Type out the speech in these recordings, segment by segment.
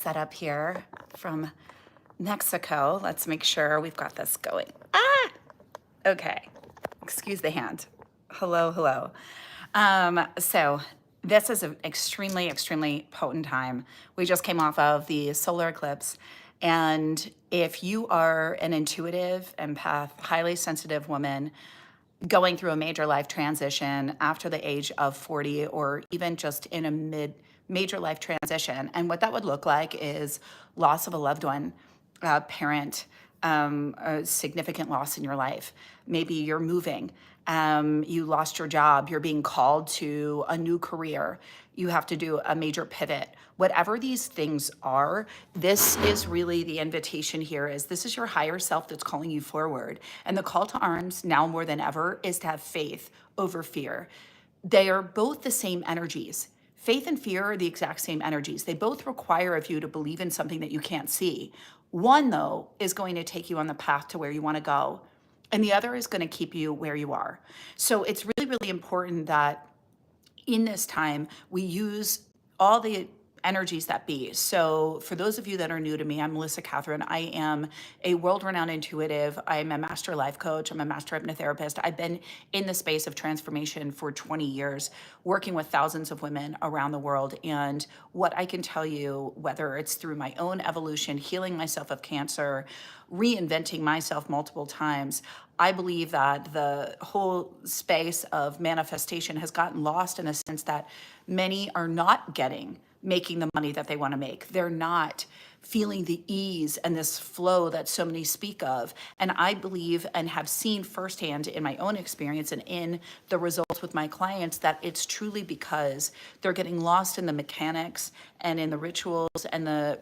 set up here from Mexico. Let's make sure we've got this going. Okay. Excuse the hand. Hello, hello. So this is an extremely, extremely potent time. We just came off of the solar eclipse. And if you are an intuitive, empath, highly sensitive woman going through a major life transition after the age of 40, or even just in a major life transition, and what that would look like is loss of a loved one, parent, a significant loss in your life. Maybe you're moving, you lost your job, you're being called to a new career, you have to do a major pivot. Whatever these things are, this is really the invitation here is this is your higher self that's calling you forward. And the call to arms now more than ever is to have faith over fear. They are both the same energies. Faith and fear are the exact same energies. They both require of you to believe in something that you can't see. One, though, is going to take you on the path to where you want to go, and the other is going to keep you where you are. So it's really, really important that in this time, we use all the energies that be. So for those of you that are new to me, I'm Melissa Kathryn. I am a world-renowned intuitive. I'm a master life coach. I'm a master hypnotherapist. I've been in the space of transformation for 20 years, working with thousands of women around the world. And what I can tell you, whether it's through my own evolution, healing myself of cancer, reinventing myself multiple times, I believe that the whole space of manifestation has gotten lost in a sense that many are not making the money that they want to make. They're not feeling the ease and this flow that so many speak of. And I believe and have seen firsthand in my own experience and in the results with my clients that it's truly because they're getting lost in the mechanics and in the rituals and the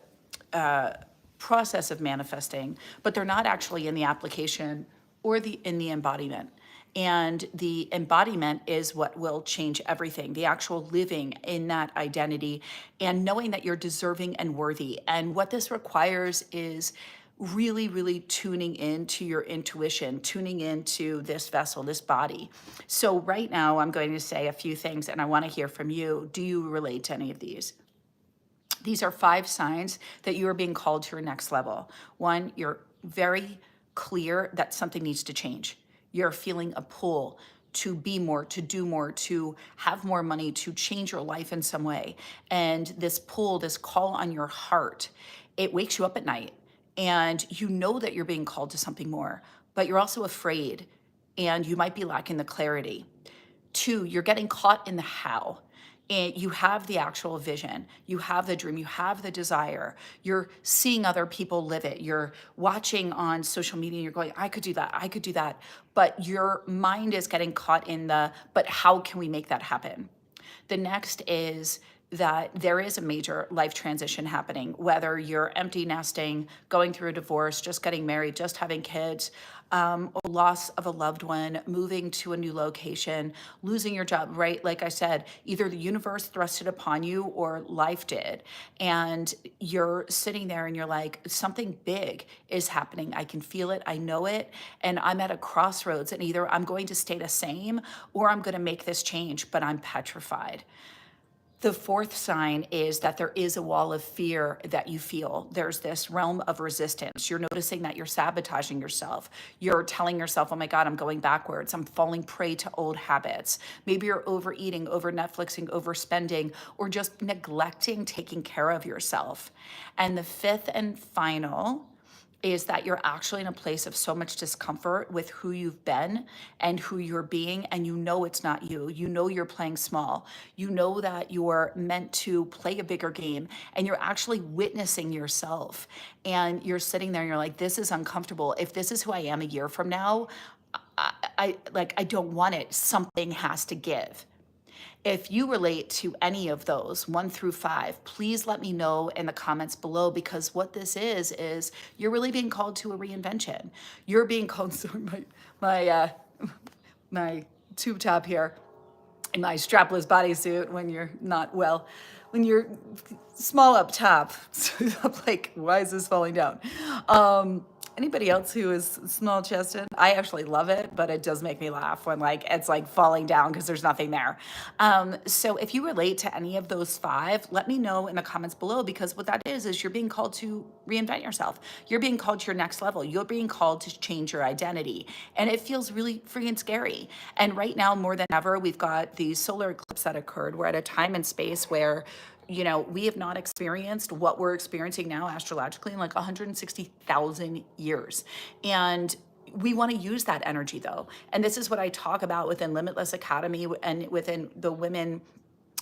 process of manifesting, but they're not actually in the application or in the embodiment. And the embodiment is what will change everything, the actual living in that identity and knowing that you're deserving and worthy. And what this requires is really, really tuning into your intuition, tuning into this vessel, this body. So right now I'm going to say a few things and I want to hear from you. Do you relate to any of these? These are 5 signs that you are being called to your next level. 1, you're very clear that something needs to change. You're feeling a pull to be more, to do more, to have more money, to change your life in some way. And this pull, this call on your heart, it wakes you up at night and you know that you're being called to something more, but you're also afraid and you might be lacking the clarity. 2, you're getting caught in the how. And you have the actual vision, you have the dream, you have the desire, you're seeing other people live it, you're watching on social media and you're going, I could do that, I could do that. But your mind is getting caught in the, but how can we make that happen? The next is that there is a major life transition happening, whether you're empty nesting, going through a divorce, just getting married, just having kids, or loss of a loved one, moving to a new location, losing your job, right? Like I said, either the universe thrust it upon you or life did. And you're sitting there and you're like, something big is happening. I can feel it. I know it. And I'm at a crossroads and either I'm going to stay the same or I'm going to make this change, but I'm petrified. The 4th sign is that there is a wall of fear that you feel. There's this realm of resistance. You're noticing that you're sabotaging yourself. You're telling yourself, oh my God, I'm going backwards. I'm falling prey to old habits. Maybe you're overeating, over Netflixing, overspending, or just neglecting taking care of yourself. And the 5th and final is that you're actually in a place of so much discomfort with who you've been and who you're being, and you know it's not you. You know you're playing small. You know that you're meant to play a bigger game, and you're actually witnessing yourself. And you're sitting there and you're like, this is uncomfortable. If this is who I am a year from now, I don't want it. Something has to give. If you relate to any of those, 1 through 5, please let me know in the comments below, because what this is you're really being called to a reinvention. You're being called, sorry, my tube top here, in my strapless bodysuit when you're not well, when you're small up top. So I'm like, why is this falling down? Anybody else who is small chested? I actually love it, but it does make me laugh when like it's like falling down because there's nothing there. So if you relate to any of those five, let me know in the comments below, because what that is you're being called to reinvent yourself. You're being called to your next level. You're being called to change your identity. And it feels really freaking scary. And right now, more than ever, we've got the solar eclipse that occurred. We're at a time and space where we have not experienced what we're experiencing now astrologically in like 160,000 years. And we want to use that energy though. And this is what I talk about within Limitless Academy and within the women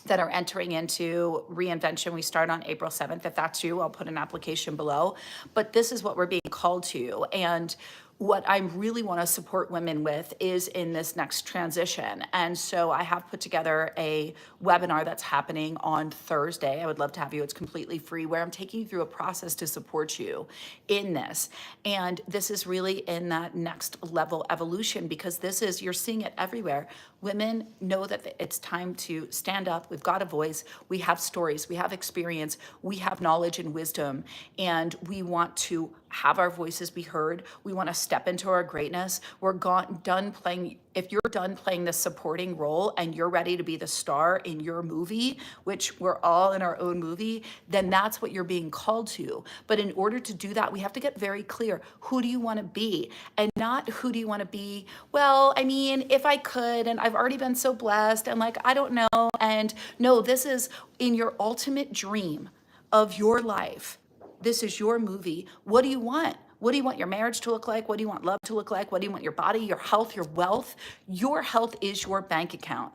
that are entering into reinvention. We start on April 7th. If that's you, I'll put an application below. But this is what we're being called to. And what I really want to support women with is in this next transition. And so I have put together a webinar that's happening on Thursday. I would love to have you. It's completely free, where I'm taking you through a process to support you in this. And this is really in that next level evolution, because this is, you're seeing it everywhere. Women know that it's time to stand up. We've got a voice. We have stories. We have experience. We have knowledge and wisdom. And we want to have our voices be heard. We want to step into our greatness. We're done playing. If you're done playing the supporting role and you're ready to be the star in your movie, which we're all in our own movie, then that's what you're being called to. But in order to do that, we have to get very clear. Who do you want to be? And not who do you want to be? Well, I mean, if I could, and I've already been so blessed, and like, I don't know. And no, this is in your ultimate dream of your life. This is your movie. What do you want? What do you want your marriage to look like? What do you want love to look like? What do you want your body, your health, your wealth? Your health is your bank account.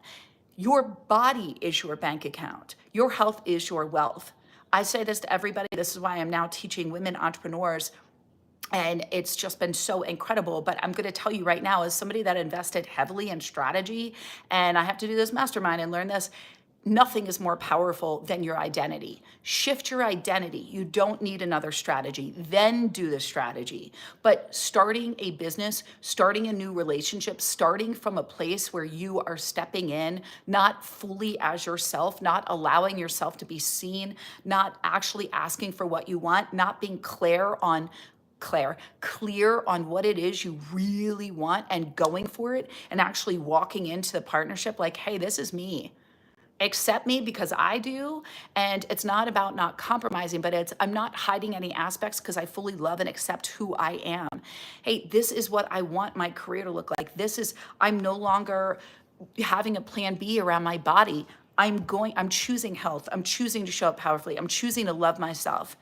Your body is your bank account. Your health is your wealth. I say this to everybody. This is why I'm now teaching women entrepreneurs. And it's just been so incredible. But I'm going to tell you right now, as somebody that invested heavily in strategy, and I have to do this mastermind and learn this, nothing is more powerful than your identity. Shift your identity. You don't need another strategy. Then do the strategy. But starting a business, starting a new relationship, starting from a place where you are stepping in, not fully as yourself, not allowing yourself to be seen, not actually asking for what you want, not being clear on what it is you really want and going for it, and actually walking into the partnership like, hey, this is me. Accept me because I do. And it's not about not compromising, but I'm not hiding any aspects because I fully love and accept who I am. Hey, this is what I want my career to look like. I'm no longer having a plan B around my body. I'm choosing health. I'm choosing to show up powerfully. I'm choosing to love myself.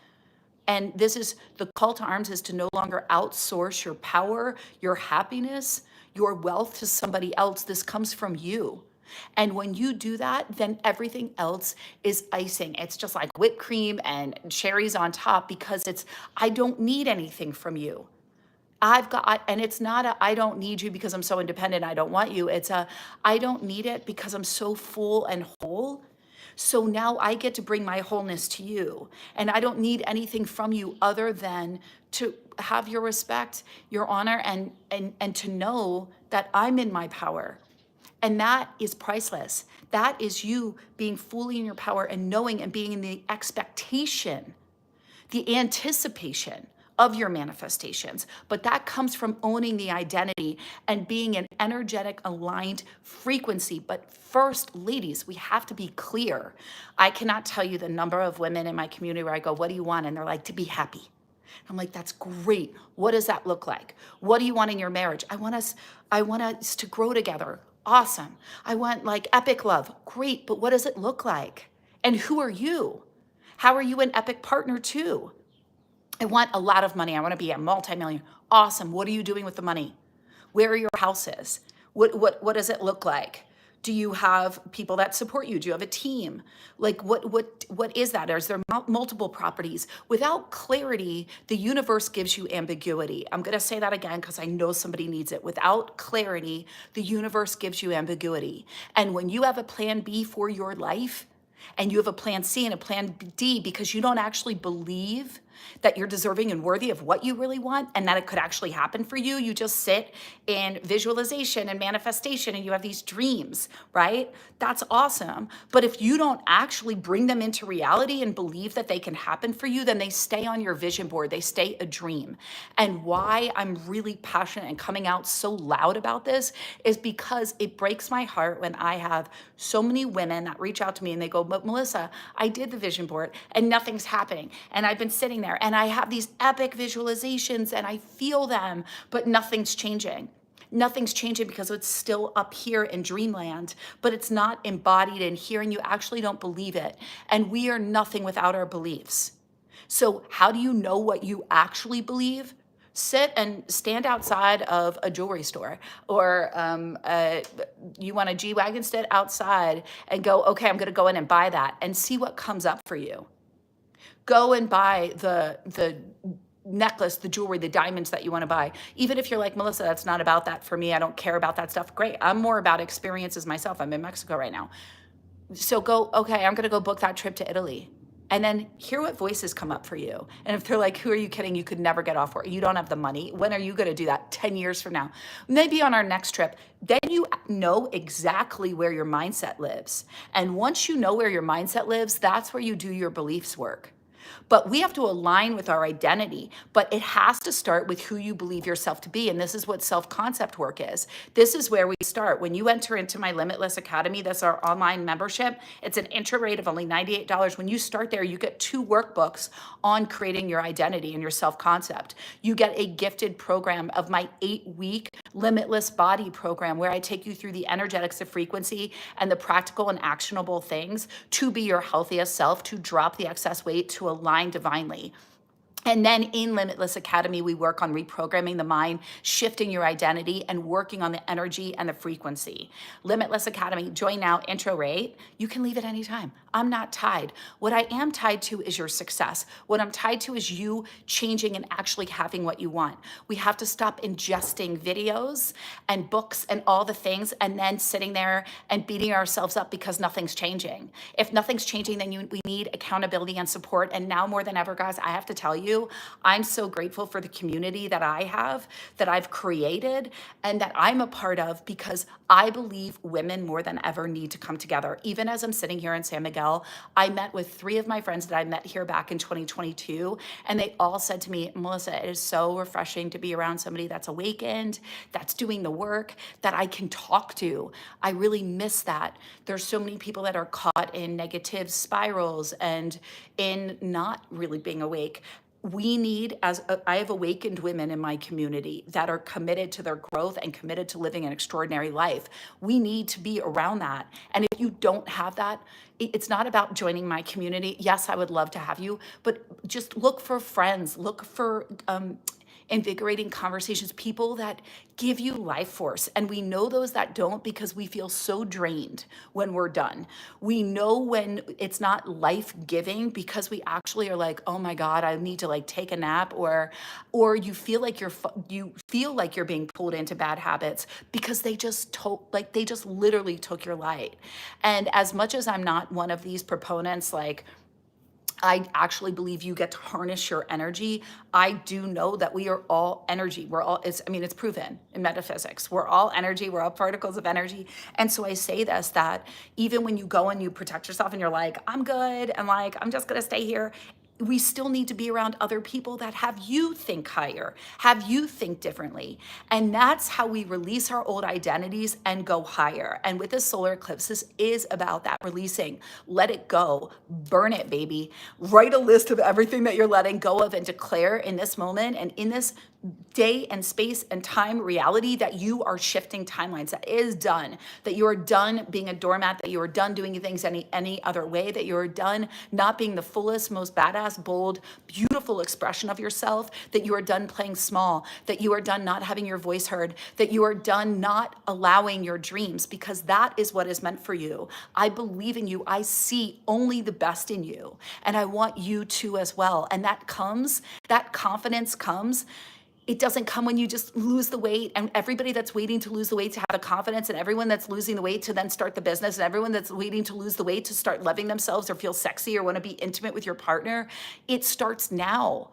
And this is the call to arms, is to no longer outsource your power, your happiness, your wealth to somebody else. This comes from you. And when you do that, then everything else is icing. It's just like whipped cream and cherries on top, because I don't need anything from you. And it's not I don't need you because I'm so independent, I don't want you. It's I don't need it because I'm so full and whole. So now I get to bring my wholeness to you. And I don't need anything from you other than to have your respect, your honor, and to know that I'm in my power. And that is priceless. That is you being fully in your power and knowing and being in the expectation, the anticipation of your manifestations. But that comes from owning the identity and being an energetic, aligned frequency. But first, ladies, we have to be clear. I cannot tell you the number of women in my community where I go, what do you want? And they're like, to be happy. I'm like, that's great. What does that look like? What do you want in your marriage? I want us to grow together. Awesome. I want like epic love. Great. But what does it look like? And who are you? How are you an epic partner too? I want a lot of money. I want to be a multi-million. Awesome. What are you doing with the money? Where are your houses? What does it look like? Do you have people that support you? Do you have a team? Like what is that? Is there multiple properties? Without clarity, the universe gives you ambiguity. I'm going to say that again because I know somebody needs it. Without clarity, the universe gives you ambiguity. And when you have a plan B for your life, and you have a plan C and a plan D because you don't actually believe that you're deserving and worthy of what you really want and that it could actually happen for you. You just sit in visualization and manifestation and you have these dreams, right? That's awesome. But if you don't actually bring them into reality and believe that they can happen for you, then they stay on your vision board. They stay a dream. And why I'm really passionate and coming out so loud about this is because it breaks my heart when I have so many women that reach out to me and they go, but Melissa, I did the vision board and nothing's happening. And I've been sitting there and I have these epic visualizations and I feel them, but nothing's changing. Nothing's changing because it's still up here in dreamland, but it's not embodied in here and you actually don't believe it. And we are nothing without our beliefs. So how do you know what you actually believe? Sit and stand outside of a jewelry store, or you want a G-Wagon, sit outside and go, okay, I'm gonna go in and buy that and see what comes up for you. Go and buy the necklace, the jewelry, the diamonds that you want to buy. Even if you're like, Melissa, that's not about that for me. I don't care about that stuff. Great. I'm more about experiences myself. I'm in Mexico right now. So go, okay, I'm going to go book that trip to Italy. And then hear what voices come up for you. And if they're like, who are you kidding? You could never get off work. You don't have the money. When are you going to do that? 10 years from now. Maybe on our next trip. Then you know exactly where your mindset lives. And once you know where your mindset lives, that's where you do your beliefs work. But we have to align with our identity, but it has to start with who you believe yourself to be. And this is what self-concept work is. This is where we start. When you enter into my Limitless Academy, that's our online membership. It's an intro rate of only $98. When you start there, you get 2 workbooks on creating your identity and your self-concept. You get a gifted program of my 8-week Limitless Body program where I take you through the energetics of frequency and the practical and actionable things to be your healthiest self, to drop the excess weight, to align divinely. And then in Limitless Academy, we work on reprogramming the mind, shifting your identity, and working on the energy and the frequency. Limitless Academy, join now, intro rate. You can leave at any time. I'm not tied. What I am tied to is your success. What I'm tied to is you changing and actually having what you want. We have to stop ingesting videos and books and all the things and then sitting there and beating ourselves up because nothing's changing. If nothing's changing, then we need accountability and support. And now more than ever, guys, I have to tell you, I'm so grateful for the community that I have, that I've created, and that I'm a part of because I believe women more than ever need to come together. Even as I'm sitting here in San Miguel, I met with 3 of my friends that I met here back in 2022, and they all said to me, Melissa, it is so refreshing to be around somebody that's awakened, that's doing the work, that I can talk to. I really miss that. There's so many people that are caught in negative spirals and in not really being awake. We need, I have awakened women in my community that are committed to their growth and committed to living an extraordinary life. We need to be around that. And if you don't have that, it's not about joining my community. Yes, I would love to have you, but just look for friends, look for invigorating conversations, people that give you life force. And we know those that don't because we feel so drained when we're done. We know when it's not life-giving because we actually are like, oh my God, I need to like take a nap, or you feel like you're being pulled into bad habits because they just literally took your light. And as much as I'm not one of these proponents, like, I actually believe you get to harness your energy. I do know that we are all energy. It's proven in metaphysics. We're all energy. We're all particles of energy. And so I say this, that even when you go and you protect yourself and you're like, I'm good, and like, I'm just going to stay here, we still need to be around other people that have you think higher, have you think differently. And that's how we release our old identities and go higher. And with this solar eclipse, this is about that releasing. Let it go. Burn it, baby. Write a list of everything that you're letting go of and declare in this moment and in this day and space and time reality that you are shifting timelines. That is done. That you are done being a doormat, that you are done doing things any other way, that you are done not being the fullest, most badass, bold, beautiful expression of yourself, that you are done playing small, that you are done not having your voice heard, that you are done not allowing your dreams, because that is what is meant for you. I believe in you. I see only the best in you. And I want you to as well. And that confidence comes It doesn't come when you just lose the weight, and everybody that's waiting to lose the weight to have the confidence, and everyone that's losing the weight to then start the business, and everyone that's waiting to lose the weight to start loving themselves or feel sexy or want to be intimate with your partner. It starts now.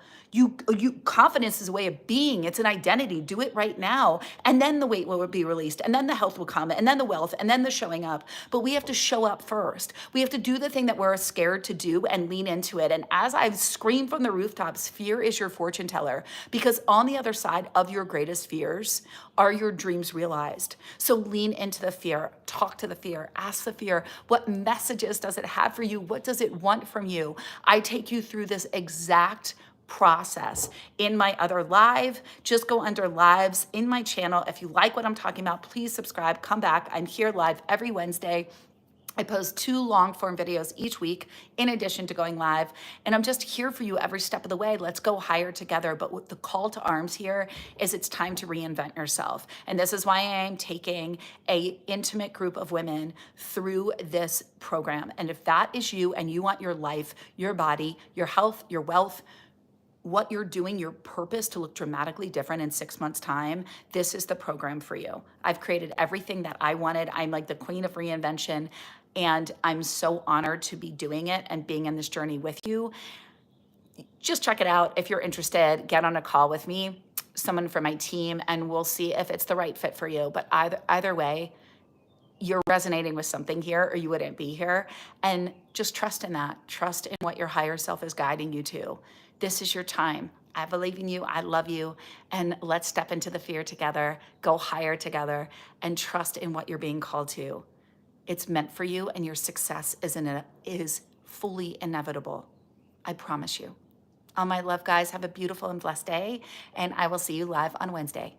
Confidence is a way of being. It's an identity. Do it right now. And then the weight will be released. And then the health will come. And then the wealth. And then the showing up. But we have to show up first. We have to do the thing that we're scared to do and lean into it. And as I've screamed from the rooftops, fear is your fortune teller. Because on the other side of your greatest fears are your dreams realized. So lean into the fear. Talk to the fear. Ask the fear, what messages does it have for you? What does it want from you? I take you through this exact process in my other live. Just go under lives in my channel. If you like what I'm talking about, please subscribe, come back. I'm here live every Wednesday. I post 2 long form videos each week in addition to going live. And I'm just here for you every step of the way. Let's go higher together. But what the call to arms here is it's time to reinvent yourself. And this is why I am taking a intimate group of women through this program. And if that is you and you want your life, your body, your health, your wealth, what you're doing, your purpose to look dramatically different in 6 months' time, this is the program for you. I've created everything that I wanted. I'm like the queen of reinvention, and I'm so honored to be doing it and being in this journey with you. Just check it out. If you're interested, get on a call with me, someone from my team, and we'll see if it's the right fit for you. But either way, you're resonating with something here or you wouldn't be here. And just trust in that. Trust in what your higher self is guiding you to. This is your time. I believe in you. I love you. And let's step into the fear together, go higher together, and trust in what you're being called to. It's meant for you, and your success is fully inevitable. I promise you. All my love, guys, have a beautiful and blessed day, and I will see you live on Wednesday.